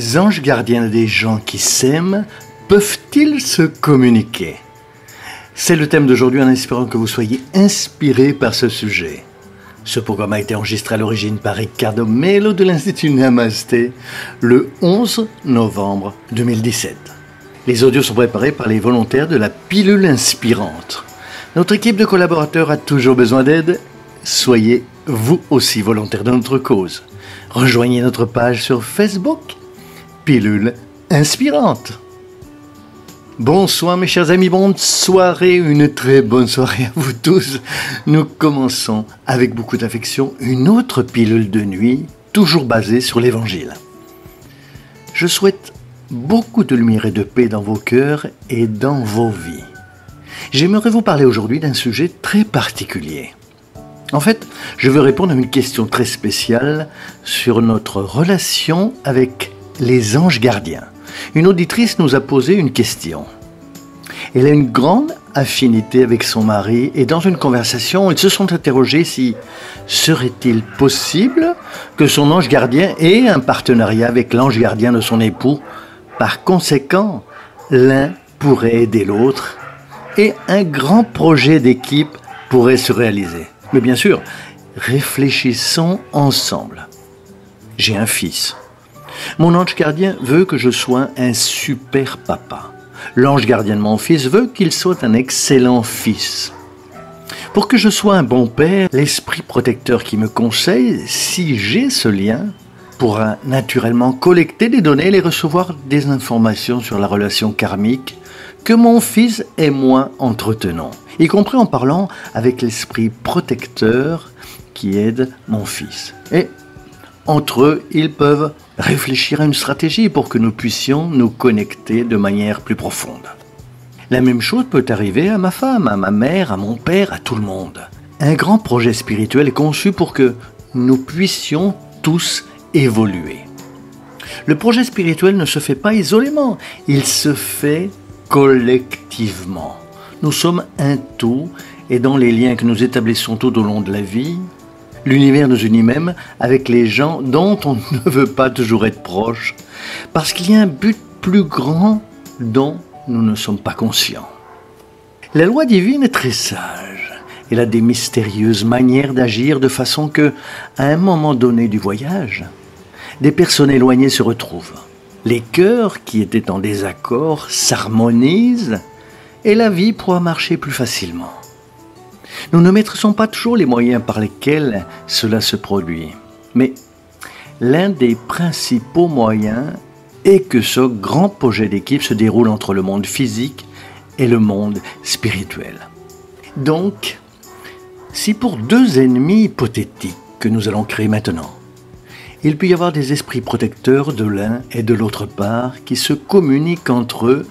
Les anges gardiens des gens qui s'aiment peuvent-ils se communiquer? C'est le thème d'aujourd'hui en espérant que vous soyez inspirés par ce sujet. Ce programme a été enregistré à l'origine par Riccardo Melo de l'Institut Namasté le 11 novembre 2017. Les audios sont préparés par les volontaires de la pilule inspirante. Notre équipe de collaborateurs a toujours besoin d'aide. Soyez vous aussi volontaires de notre cause. Rejoignez notre page sur Facebook, Pilule Inspirante. Bonsoir mes chers amis, bonne soirée, une très bonne soirée à vous tous. Nous commençons avec beaucoup d'affection une autre pilule de nuit, toujours basée sur l'Évangile. Je souhaite beaucoup de lumière et de paix dans vos cœurs et dans vos vies. J'aimerais vous parler aujourd'hui d'un sujet très particulier. En fait, je veux répondre à une question très spéciale sur notre relation avec les anges gardiens. Une auditrice nous a posé une question. Elle a une grande affinité avec son mari et dans une conversation, ils se sont interrogés si serait-il possible que son ange gardien ait un partenariat avec l'ange gardien de son époux. Par conséquent, l'un pourrait aider l'autre et un grand projet d'équipe pourrait se réaliser. Mais bien sûr, réfléchissons ensemble. J'ai un fils. Mon ange gardien veut que je sois un super papa. L'ange gardien de mon fils veut qu'il soit un excellent fils. Pour que je sois un bon père, l'esprit protecteur qui me conseille, si j'ai ce lien, pourra naturellement collecter des données et les recevoir des informations sur la relation karmique que mon fils et moi entretenons, y compris en parlant avec l'esprit protecteur qui aide mon fils. Et entre eux, ils peuvent réfléchir à une stratégie pour que nous puissions nous connecter de manière plus profonde. La même chose peut arriver à ma femme, à ma mère, à mon père, à tout le monde. Un grand projet spirituel est conçu pour que nous puissions tous évoluer. Le projet spirituel ne se fait pas isolément, il se fait collectivement. Nous sommes un tout et dans les liens que nous établissons tout au long de la vie, l'univers nous unit même avec les gens dont on ne veut pas toujours être proche, parce qu'il y a un but plus grand dont nous ne sommes pas conscients. La loi divine est très sage. Elle a des mystérieuses manières d'agir de façon que, à un moment donné du voyage, des personnes éloignées se retrouvent. Les cœurs qui étaient en désaccord s'harmonisent et la vie pourra marcher plus facilement. Nous ne maîtrisons pas toujours les moyens par lesquels cela se produit, mais l'un des principaux moyens est que ce grand projet d'équipe se déroule entre le monde physique et le monde spirituel. Donc, si pour deux ennemis hypothétiques que nous allons créer maintenant, il peut y avoir des esprits protecteurs de l'un et de l'autre part qui se communiquent entre eux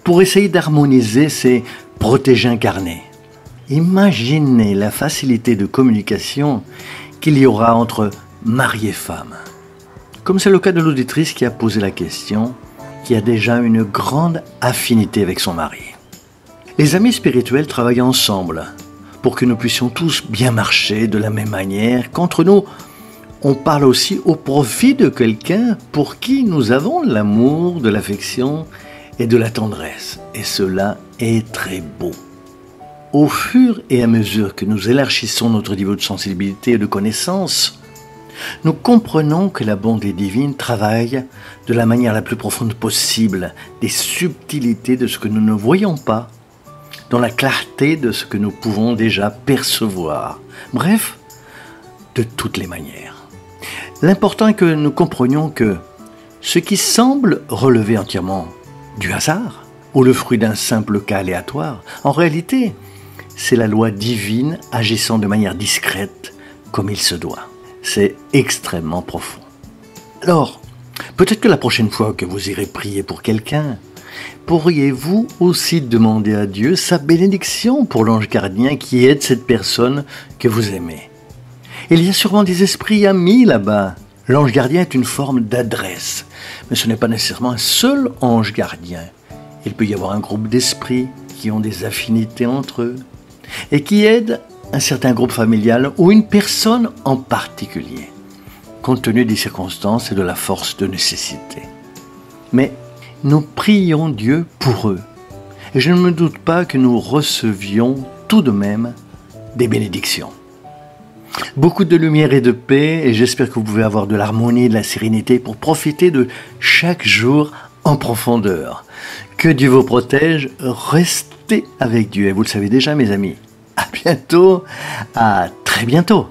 pour essayer d'harmoniser ces protégés incarnés. Imaginez la facilité de communication qu'il y aura entre mari et femme. Comme c'est le cas de l'auditrice qui a posé la question, qui a déjà une grande affinité avec son mari. Les amis spirituels travaillent ensemble pour que nous puissions tous bien marcher de la même manière qu'entre nous, on parle aussi au profit de quelqu'un pour qui nous avons de l'amour, de l'affection et de la tendresse. Et cela est très beau. Au fur et à mesure que nous élargissons notre niveau de sensibilité et de connaissance, nous comprenons que la bonté divine travaille de la manière la plus profonde possible, des subtilités de ce que nous ne voyons pas, dans la clarté de ce que nous pouvons déjà percevoir. Bref, de toutes les manières. L'important est que nous comprenions que ce qui semble relever entièrement du hasard ou le fruit d'un simple cas aléatoire, en réalité, c'est la loi divine agissant de manière discrète comme il se doit. C'est extrêmement profond. Alors, peut-être que la prochaine fois que vous irez prier pour quelqu'un, pourriez-vous aussi demander à Dieu sa bénédiction pour l'ange gardien qui aide cette personne que vous aimez. Il y a sûrement des esprits amis là-bas. L'ange gardien est une forme d'adresse, mais ce n'est pas nécessairement un seul ange gardien. Il peut y avoir un groupe d'esprits qui ont des affinités entre eux et qui aident un certain groupe familial ou une personne en particulier, compte tenu des circonstances et de la force de nécessité. Mais nous prions Dieu pour eux. Et je ne me doute pas que nous recevions tout de même des bénédictions. Beaucoup de lumière et de paix, et j'espère que vous pouvez avoir de l'harmonie et de la sérénité pour profiter de chaque jour en profondeur. Que Dieu vous protège, restez avec Dieu. Et vous le savez déjà, mes amis. À bientôt, à très bientôt.